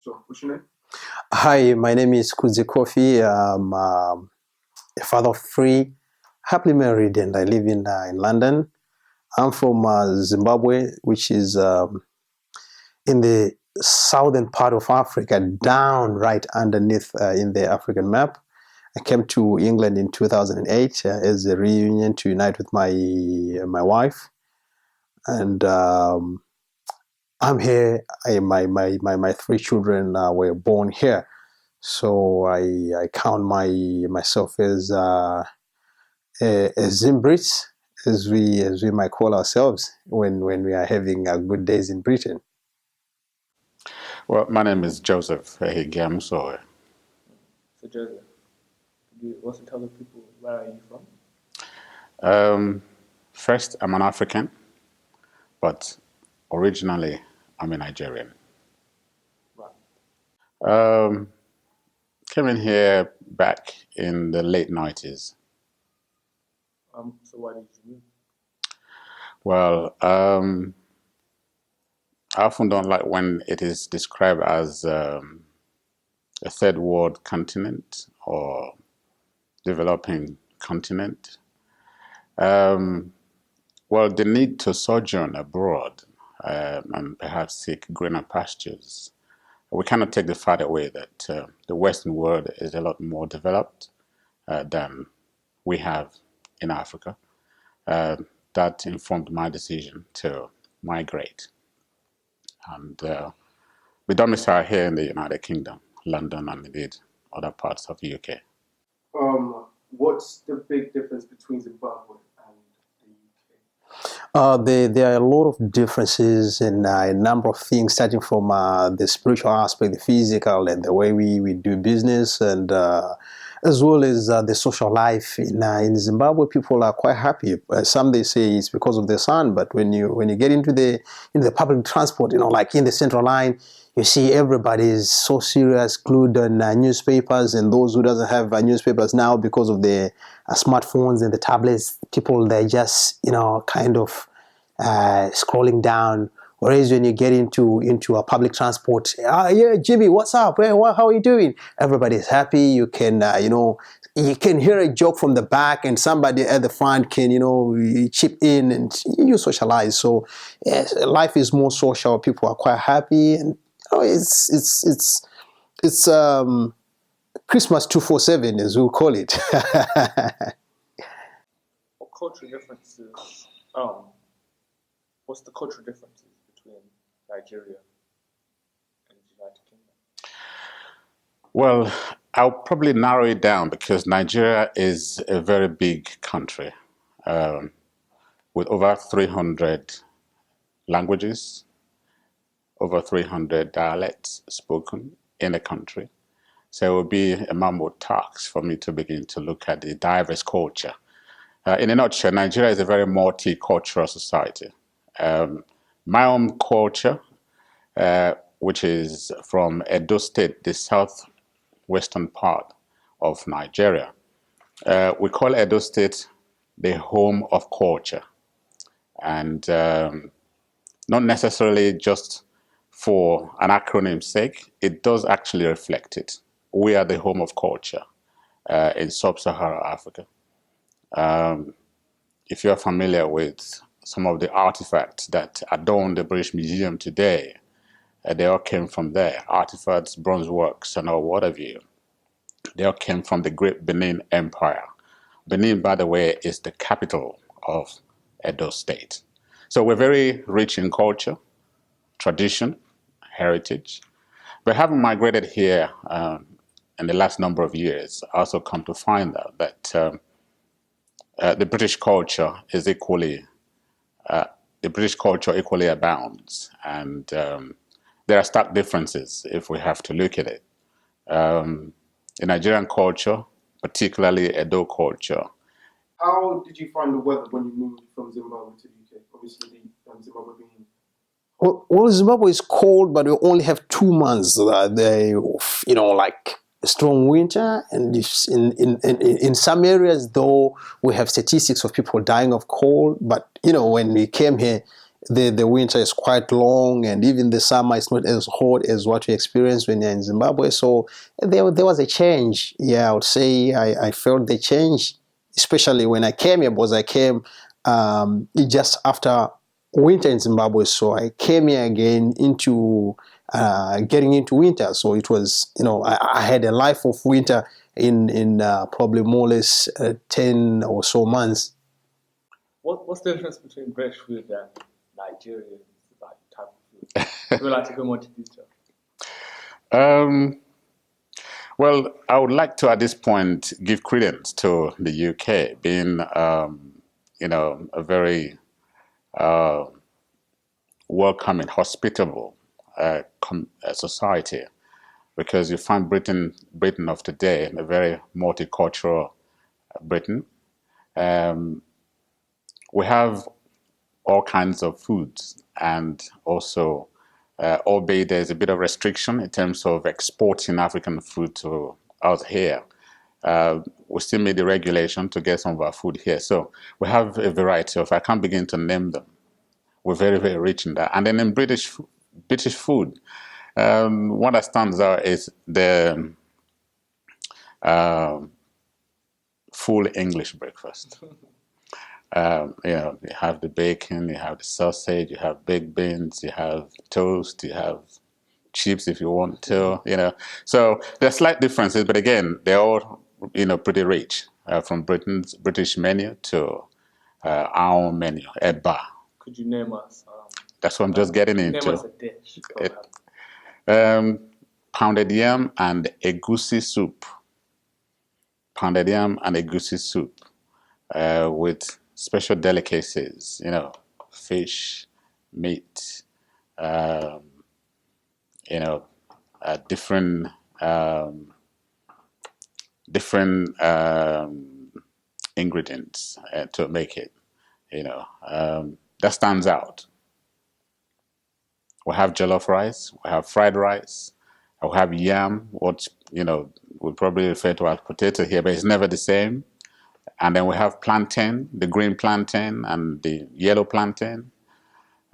So, what's your name? Hi, my name is Kuzi Kofi. I'm a father of three, happily married, and I live in London. I'm from Zimbabwe, which is in the southern part of Africa, down right underneath in the African map. I came to England in 2008 as a reunion to unite with my wife, and I'm here. My three children were born here. So I count myself as a Zimbrit, as we might call ourselves when we are having good days in Britain. Well, my name is Joseph Higiamso. So, Joseph, could you also tell the people where are you from? First, I'm an African, but originally I'm a Nigerian. Right. Came in here back in the late 90s. So why did you move? Well, I often don't like when it is described as a third world continent or developing continent. Well, the need to sojourn abroad and perhaps seek greener pastures. We cannot take the fact away that the Western world is a lot more developed than we have in Africa. That informed my decision to migrate and we domicile here in the United Kingdom, London, and indeed other parts of the UK. What's the big difference between Zimbabwe and the UK? There are a lot of differences in a number of things, starting from the spiritual aspect, the physical, and the way we do business, and as well as the social life. In Zimbabwe, people are quite happy. Some they say it's because of the sun, but when you get into the public transport, like in the Central Line, you see everybody is so serious, glued on newspapers, and those who doesn't have newspapers now because of the smartphones and the tablets, people they just kind of scrolling down. Whereas when you get into a public transport, yeah, Jimmy, what's up? How are you doing? Everybody's happy. You can you can hear a joke from the back, and somebody at the front can chip in, and you socialize. So yes, life is more social. People are quite happy, and it's Christmas 247 as we call it. What cultural differences? What's the cultural differences between Nigeria and the United Kingdom? Well, I'll probably narrow it down because Nigeria is a very big country with over 300 languages, over 300 dialects spoken in the country. So it would be a mammoth task for me to begin to look at the diverse culture. In a nutshell, Nigeria is a very multicultural society. My own culture, which is from Edo State, the southwestern part of Nigeria, we call Edo State the home of culture. And not necessarily just for an acronym's sake, it does actually reflect it. We are the home of culture in sub-Saharan Africa. If you're familiar with some of the artifacts that adorn the British Museum today, they all came from there. Artifacts, bronze works, and all what have you. They all came from the great Benin Empire. Benin, by the way, is the capital of Edo State. So we're very rich in culture, tradition, heritage. But having migrated here in the last number of years, I also come to find out that the British culture equally abounds, and there are stark differences if we have to look at it. The Nigerian culture, particularly Edo culture. How did you find the weather when you moved from Zimbabwe to the UK? Obviously, Zimbabwe being... Well, Zimbabwe is cold, but we only have 2 months. Like strong winter, and in some areas, though, we have statistics of people dying of cold. But when we came here, the winter is quite long, and even the summer is not as hot as what we experience when you're in Zimbabwe. So there was a change. Yeah, I would say I felt the change, especially when I came here, because I came just after winter in Zimbabwe. So I came here again into getting into winter. So it was, I had a life of winter in probably more or less 10 or so months. What's the difference between British food and Nigerian type of food? Would you like to go more into detail? Well, I would like to, at this point, give credence to the UK being, a very welcoming, hospitable society, because you find Britain of today a very multicultural Britain. We have all kinds of foods, and also, albeit there's a bit of restriction in terms of exporting African food to out here, we still made the regulation to get some of our food here. So we have a variety of, I can't begin to name them. We're very, very rich in that. And then in British food, one that stands out is the full English breakfast. You have the bacon, you have the sausage, you have baked beans, you have toast, you have chips if you want to, So there are slight differences, but again, they're all, pretty rich, from British menu to our own menu, Eba. Could you name us? That's what I'm just getting into. Name us a dish. Pounded yam and egusi soup. Pounded yam and egusi soup with special delicacies, fish, meat, different ingredients to make it, that stands out. We have jollof rice, we have fried rice, we have yam, what, we probably refer to as potato here, but it's never the same. And then we have plantain, the green plantain and the yellow plantain.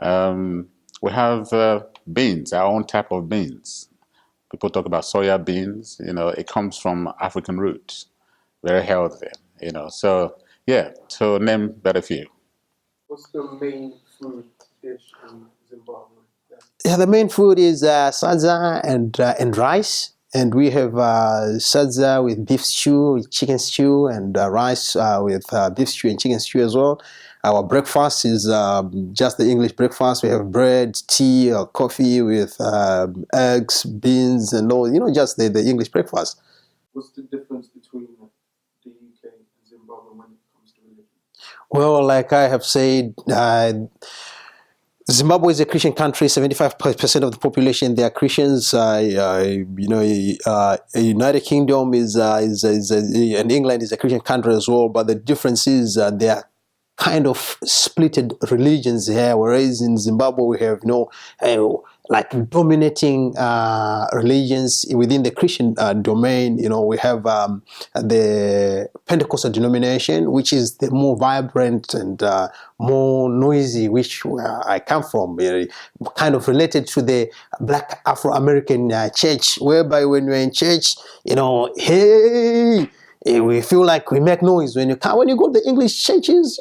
We have beans, our own type of beans. People talk about soya beans, it comes from African roots, very healthy, So, yeah, to name but a few. What's the main food dish in Zimbabwe? Yeah, the main food is sadza and rice. And we have sadza with beef stew, with chicken stew, and rice with beef stew and chicken stew as well. Our breakfast is just the English breakfast. We have bread, tea, or coffee with eggs, beans, and all, just the English breakfast. What's the difference between the UK and Zimbabwe when it comes to religion? Well, like I have said, Zimbabwe is a Christian country. 75% of the population, they are Christians. United Kingdom is and England is a Christian country as well. But the difference is they are kind of splitted religions here, whereas in Zimbabwe we have like dominating religions within the Christian domain. We have the Pentecostal denomination, which is the more vibrant and more noisy, which I come from, kind of related to the Black Afro-American church, whereby when you're in church, hey, we feel like we make noise when you go to the English churches.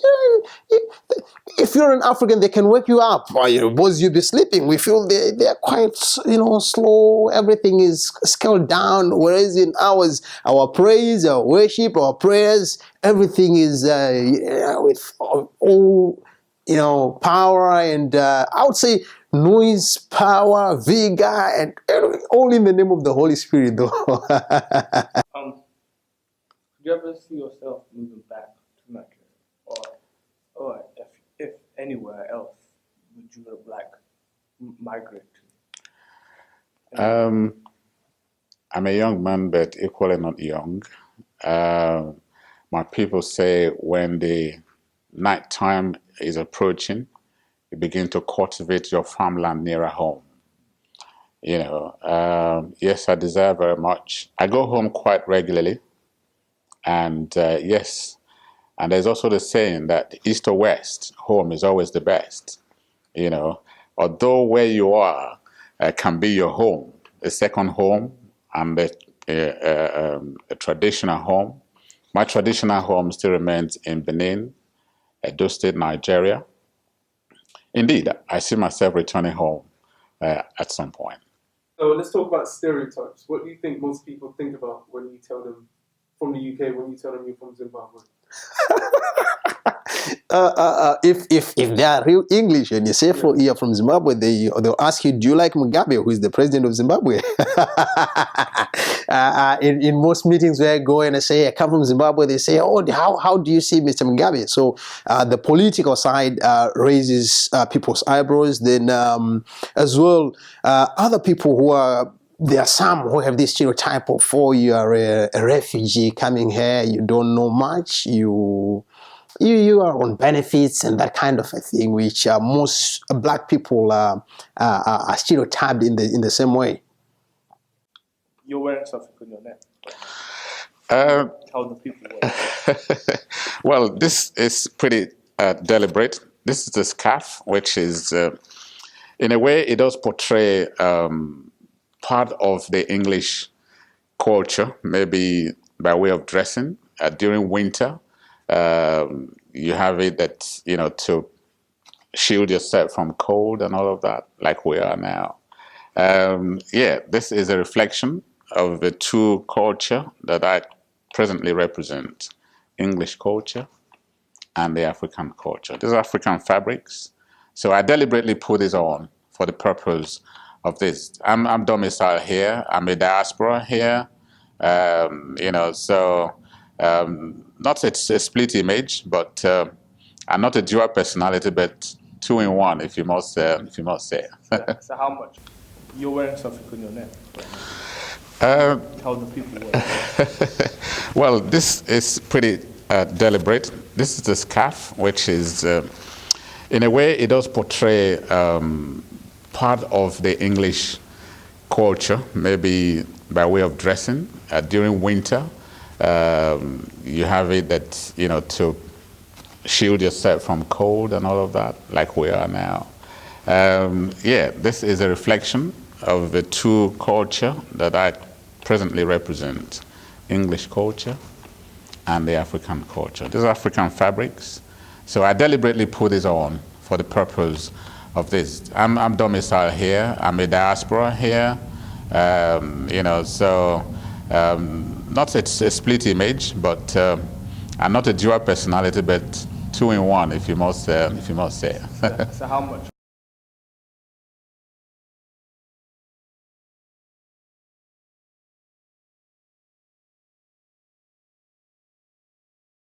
If you're an African, they can wake you up. Because you'll be sleeping. We feel they are quite, slow. Everything is scaled down. Whereas in ours, our praise, our worship, our prayers, everything is with all, power and I would say noise, power, vigor, and all in the name of the Holy Spirit, though. Do you ever see yourself moving back to Nigeria, or if anywhere else would you like migrate to? I'm a young man, but equally not young. My people say when the night time is approaching, you begin to cultivate your farmland nearer home. Yes, I desire very much. I go home quite regularly. And yes, and there's also the saying that east or west, home is always the best. You know, although where you are can be your home, a second home, and a traditional home. My traditional home still remains in Benin, Edo State, Nigeria. Indeed, I see myself returning home at some point. So let's talk about stereotypes. What do you think most people think about when you tell them from the UK, when you tell them you're from Zimbabwe? If they are real English and you say you're from Zimbabwe, they'll ask you, do you like Mugabe, who is the president of Zimbabwe? In most meetings where I go and I say I come from Zimbabwe, they say, oh, how do you see Mr. Mugabe? So the political side raises people's eyebrows. Then as well, other people who are, there are some who have this stereotype of, oh, you are a refugee coming here, you don't know much, you are on benefits and that kind of a thing, which most black people are stereotyped in the same way. You're wearing something on your neck. Tell the people what. Well, this is pretty deliberate. This is the scarf, which is, in a way, it does portray part of the English culture, maybe by way of dressing during winter. You have it that, you know, to shield yourself from cold and all of that, like we are now. Yeah, this is a reflection of the two culture that I presently represent, English culture and the African culture. These are African fabrics. So I deliberately put this on for the purpose of this. I'm domiciled here. I'm a diaspora here. You know, so not a split image, but I'm not a dual personality, but two in one, if you must say. So how much? You're wearing something on your neck. Tell the people what. Well, this is pretty deliberate. This is the scarf, which is, in a way, it does portray part of the English culture, maybe by way of dressing during winter. You have it that, you know, to shield yourself from cold and all of that, like we are now. Yeah, this is a reflection of the two culture that I presently represent, English culture and the African culture. These are African fabrics. So I deliberately put this on for the purpose of this. I'm domiciled here. I'm a diaspora here. You know, so not a split image, but I'm not a dual personality, but two in one, if you must say. So how much?